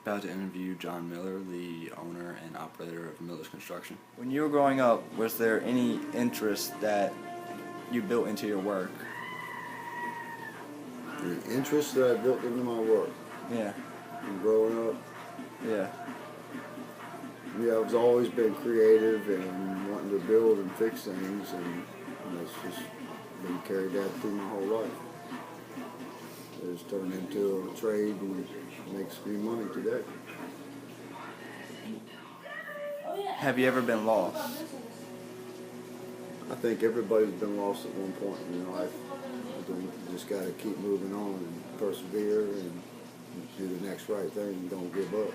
About to interview John Miller, the owner and operator of Miller's Construction. When you were growing up, was there any interest that you built into your work? The interest that I built into my work. Yeah. And growing up, Yeah. yeah, I've always been creative and wanting to build and fix things, and it's just been carried that through my whole life. It's turned into a trade and makes me money today. Have you ever been lost? I think everybody's been lost at one point in their life. I think you just got to keep moving on and persevere and do the next right thing and don't give up.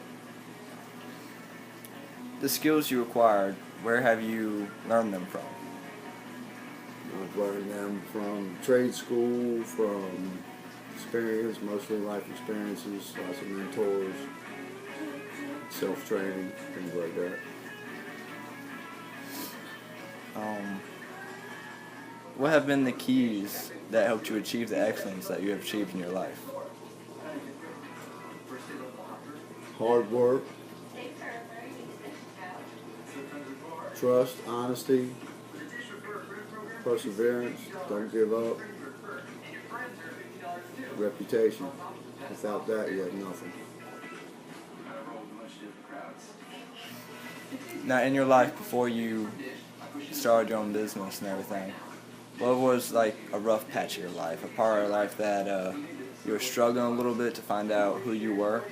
The skills you acquired, where have you learned them from? I've learned them from trade school, from experience, mostly life experiences, lots of mentors, self-training, things like that. What have been the keys that helped you achieve the excellence that you have achieved in your life? Hard work, trust, honesty, perseverance, don't give up, reputation. Without that, you have nothing. Now, in your life, before you started your own business and everything, what was like a rough patch of your life, a part of your life that you were struggling a little bit to find out who you were?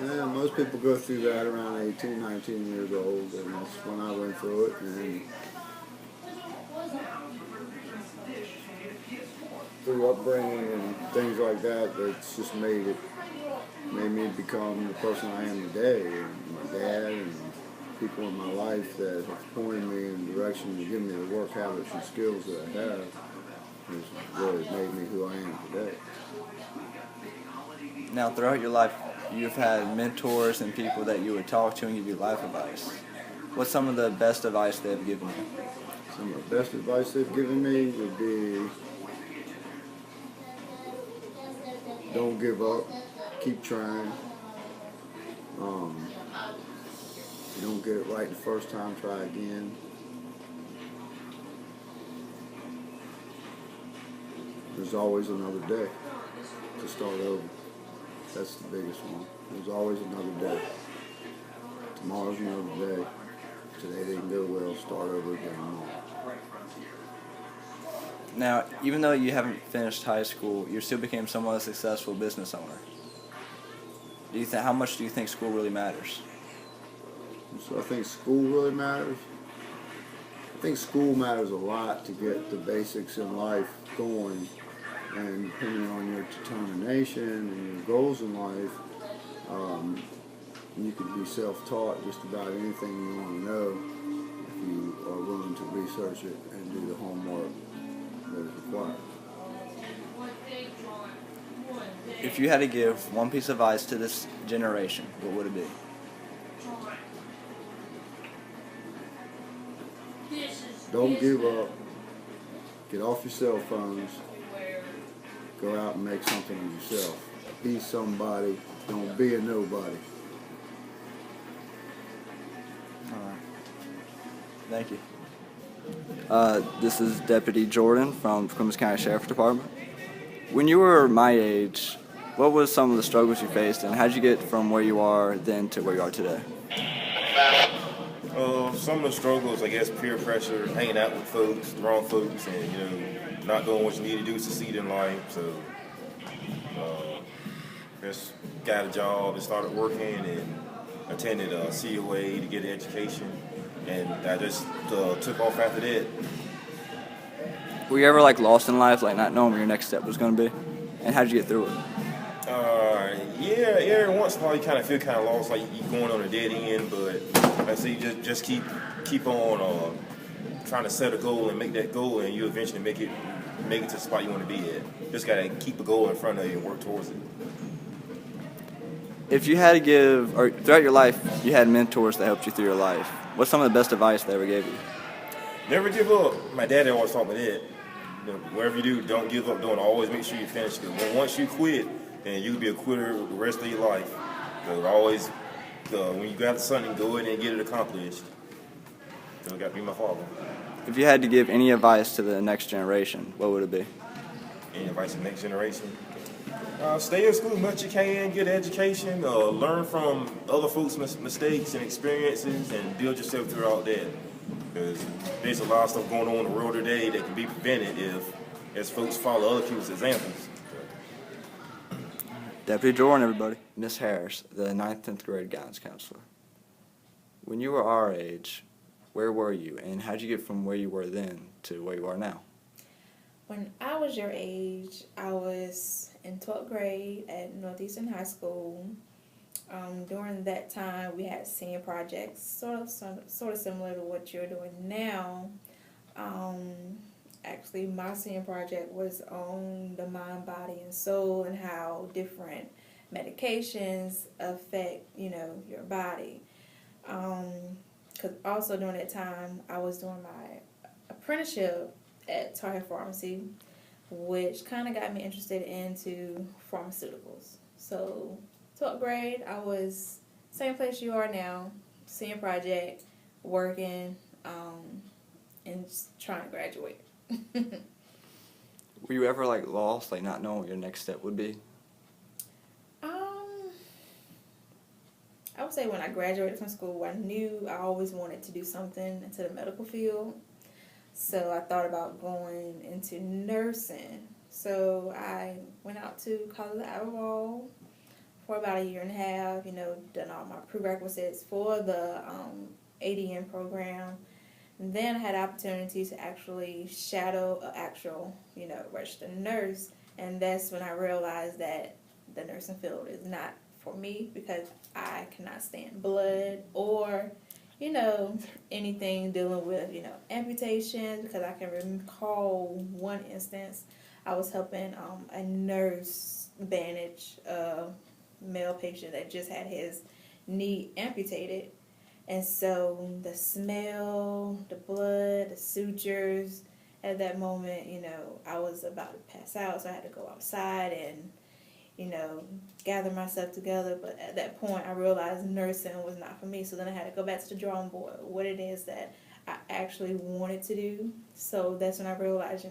Yeah, most people go through that around 18, 19 years old, and that's when I went through it. And through upbringing and things like that, it's just made me become the person I am today. And my dad and people in my life that have pointed me in the direction to give me the work habits and skills that I have has really made me who I am today. Now, throughout your life, you've had mentors and people that you would talk to and give you life advice. What's some of the best advice they've given you? Some of the best advice they've given me would be don't give up, keep trying. If you don't get it right the first time, try again. There's always another day to start over. That's the biggest one. There's always another day. Tomorrow's another day. Today didn't go well, start over again tomorrow. Now, even though you haven't finished high school, you still became somewhat a successful business owner. How much do you think school really matters? So I think school really matters. I think school matters a lot to get the basics in life going, and depending on your determination and your goals in life, you can be self-taught just about anything you want to know if you are willing to research it and do the homework that is required. If you had to give one piece of advice to this generation, what would it be? Don't give up. Get off your cell phones. Go out and make something of yourself. Be somebody. Don't be a nobody. All right. Thank you. This is Deputy Jordan from Kallums County Sheriff's Department. When you were my age, what was some of the struggles you faced, and how did you get from where you are then to where you are today? Some of the struggles, I guess, peer pressure, hanging out with folks, the wrong folks, and not doing what you need to do to succeed in life. So, just got a job and started working and attended a COA to get an education, and I just took off after that. Were you ever lost in life, not knowing where your next step was going to be, and how did you get through it? Yeah, every once in a while you kind of feel kind of lost, like you're going on a dead end, but I say just keep on trying to set a goal and make that goal, and you eventually make it to the spot you want to be at. Just gotta keep a goal in front of you and work towards it. If you had to give, or throughout your life, you had mentors that helped you through your life, what's some of the best advice they ever gave you? Never give up. My daddy always taught me that. You know, whatever you do, don't give up. Don't always make sure you finish. Because once you quit, then you'll be a quitter the rest of your life. So always, when you got something, go in and get it accomplished. So it got to be my father. If you had to give any advice to the next generation, what would it be? Any advice to the next generation? Stay in school as much as you can, get an education, learn from other folks' mistakes and experiences, and build yourself throughout that. Because there's a lot of stuff going on in the world today that can be prevented as folks follow other people's examples. Deputy Jordan, everybody. Miss Harris, the 9th, 10th grade guidance counselor. When you were our age, where were you, and how did you get from where you were then to where you are now? When I was your age, I was in 12th grade at Northeastern High School. During that time, we had senior projects, sort of similar to what you're doing now. Actually, my senior project was on the mind, body, and soul, and how different medications affect, your body. Because also during that time, I was doing my apprenticeship at Target Pharmacy, which kind of got me interested into pharmaceuticals. So 12th grade, I was same place you are now, senior project, working, and just trying to graduate. Were you ever lost, not knowing what your next step would be? I would say when I graduated from school, I knew I always wanted to do something into the medical field. So I thought about going into nursing. So I went out to Kallums for about a year and a half, done all my prerequisites for the ADN program. And then I had opportunity to actually shadow an actual, registered nurse. And that's when I realized that the nursing field is not for me because I cannot stand blood or, anything dealing with, amputations. Because I can recall one instance I was helping a nurse bandage a male patient that just had his knee amputated. And so the smell, the blood, the sutures, at that moment, I was about to pass out, so I had to go outside and, gather myself together. But at that point, I realized nursing was not for me. So then I had to go back to the drawing board, what it is that I actually wanted to do. So that's when I realized,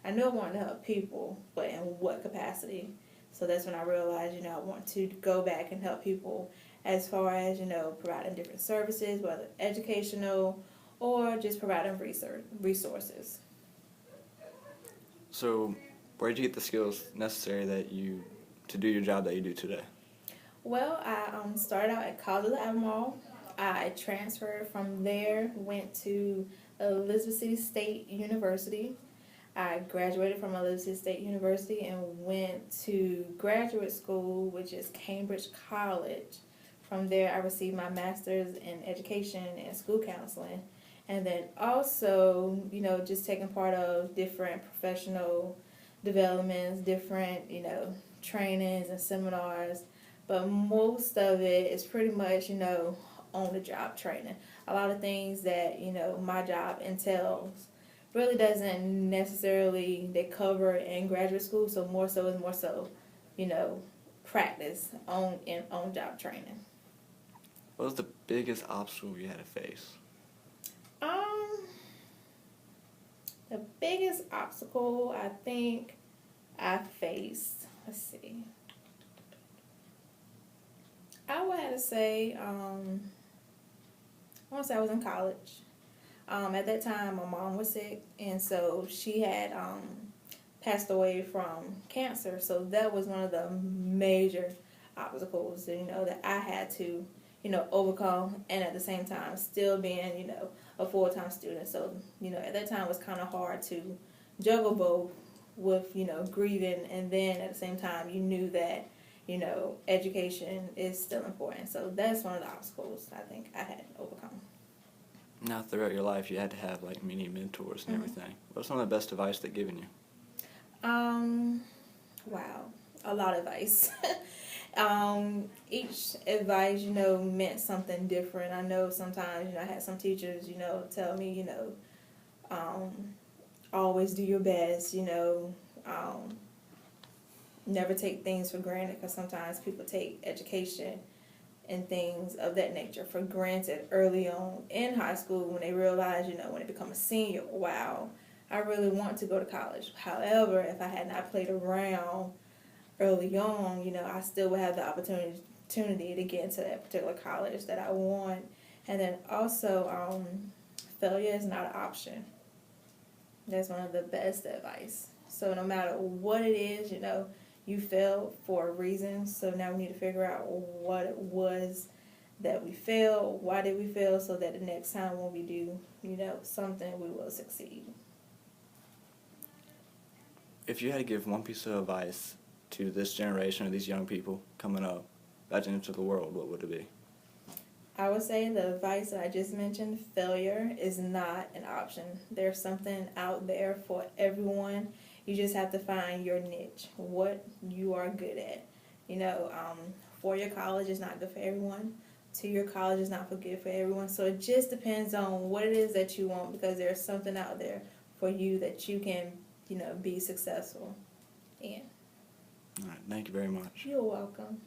I knew I wanted to help people, but in what capacity? So that's when I realized, I want to go back and help people as far as, providing different services, whether educational or just providing resources. So where did you get the skills necessary to do your job that you do today? Well, I started out at Kallums. I transferred from there, went to Elizabeth City State University. I graduated from Elizabeth State University and went to graduate school, which is Cambridge College. From there, I received my master's in education and school counseling. And then also, just taking part of different professional developments, different, trainings and seminars. But most of it is pretty much, on-the-job training. A lot of things that, my job entails really doesn't necessarily they cover in graduate school. So more so, practice on-job training. What was the biggest obstacle you had to face? The biggest obstacle I think I faced, let's see. I would have to say, I want to say I was in college. At that time, my mom was sick, and so she had passed away from cancer. So that was one of the major obstacles, that I had to, overcome, and at the same time still being, a full-time student. So, at that time it was kind of hard to juggle both with, grieving, and then at the same time you knew that, education is still important. So that's one of the obstacles I think I had to overcome. Now, throughout your life, you had to have many mentors and everything. What's some of the best advice they've given you? Wow, a lot of advice. Each advice, meant something different. I know sometimes, I had some teachers, tell me, always do your best, never take things for granted, because sometimes people take education and things of that nature for granted early on in high school when they realize, when they become a senior, wow, I really want to go to college. However, if I had not played around early on, I still would have the opportunity to get into that particular college that I want. And then also, failure is not an option. That's one of the best advice. So no matter what it is, you failed for a reason. So now we need to figure out what it was that we failed, why did we fail, so that the next time when we do, something, we will succeed. If you had to give one piece of advice to this generation or these young people coming up back into the world, what would it be? I would say the advice that I just mentioned, failure is not an option. There's something out there for everyone. You just have to find your niche, what you are good at. 4-year college is not good for everyone. 2-year college is not good for everyone. So it just depends on what it is that you want, because there's something out there for you that you can, be successful in. All right, thank you very much. You're welcome.